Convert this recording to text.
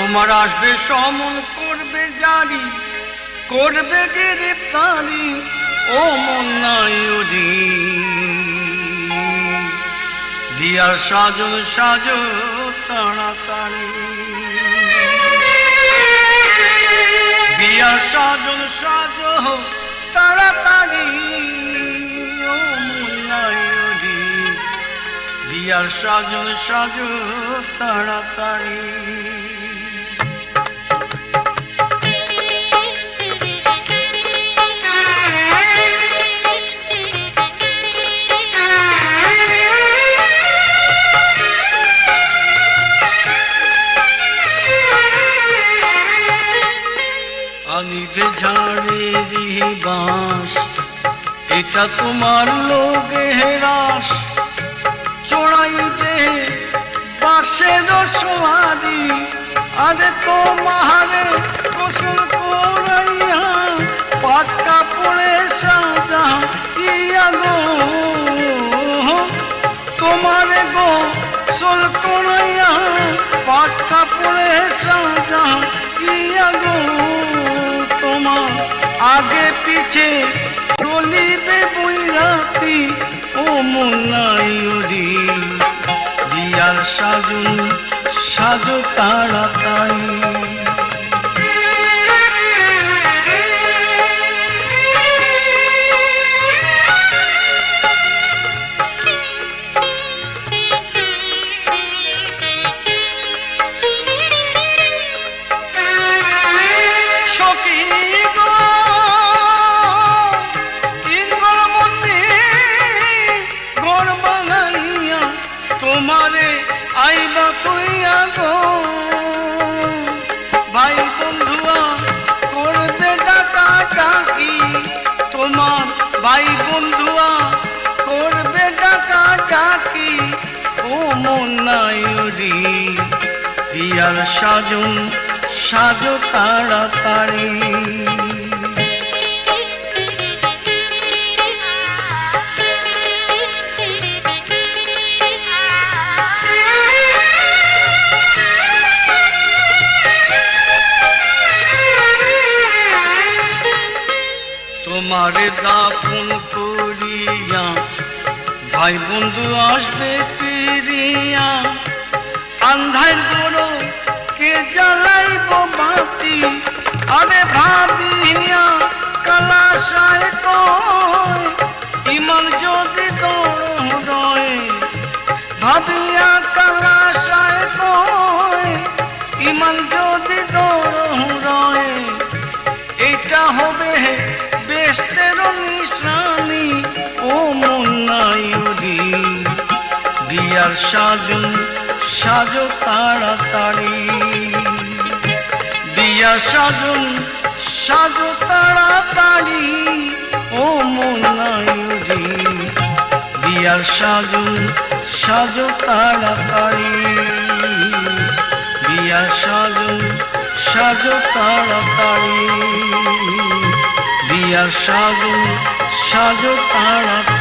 তোমার আসবে সমন করবে জারি, করবে গ্রেফতারি, ও মন নাই ওরে দিয়ার সাজন সাজো তাড়াতাড়ি, বিয়ার সাজন সাজো তাড়াতাড়ি, ও মন নাই ওরে বিয়ার সাজন সাজো তাড়াতাড়ি। আনিবে ঝাড়েরই বাঁশ, এটা তোমার লোগে রাস, চড়াইবে বাঁশের সোয়ারি, আরে তোমারে গোসল করাইয়া পাঁচ কাপড়ে সাজা ইয়া গো, তোমারে গোসল করাইয়া পাঁচ কাপড়ে সাজা ইয়া গো, তোমার আগে পিছে চলিবে বৈরাতি, ও মন নাই ওরে দিয়ার সাজন সাজো তাড়াতাড়ি। তোমারে আইবা তুইয়া গো, ভাই বন্ধুয়া করবে ডাকা ডাকি, তোমার ভাই বন্ধুয়া করবে ডাকা ডাকি, ও মন নাই ওরে দিয়ার সাজন সাজো তাড়াতাড়ি। তোমারে দাফন করিয়া ভাই বন্ধু আসবে ফিরিয়া, আন্ধার বড় কে জ্বালাইব বাতি, আরে ভাবিয়া কালাশায় কয় ইমান যদি দৌড়য়, ভাবিয়া কালাশায় কয় ইমান যদি দৌড়য়, এটা হবে বেস্তের নিশানি, ও মন নাই ওরে দিয়ার সাজন সাজো তাড়াতাড়ি, দিয়ার সাজন সাজো তাড়াতাড়ি, ও মন নাই ওরে দিয়ার সাজন সাজো তাড়াতাড়ি, দিয়ার সাজন সাজো তাড়াতাড়ি, দিয়ার সাজন সাজো তাড়াতাড়ি।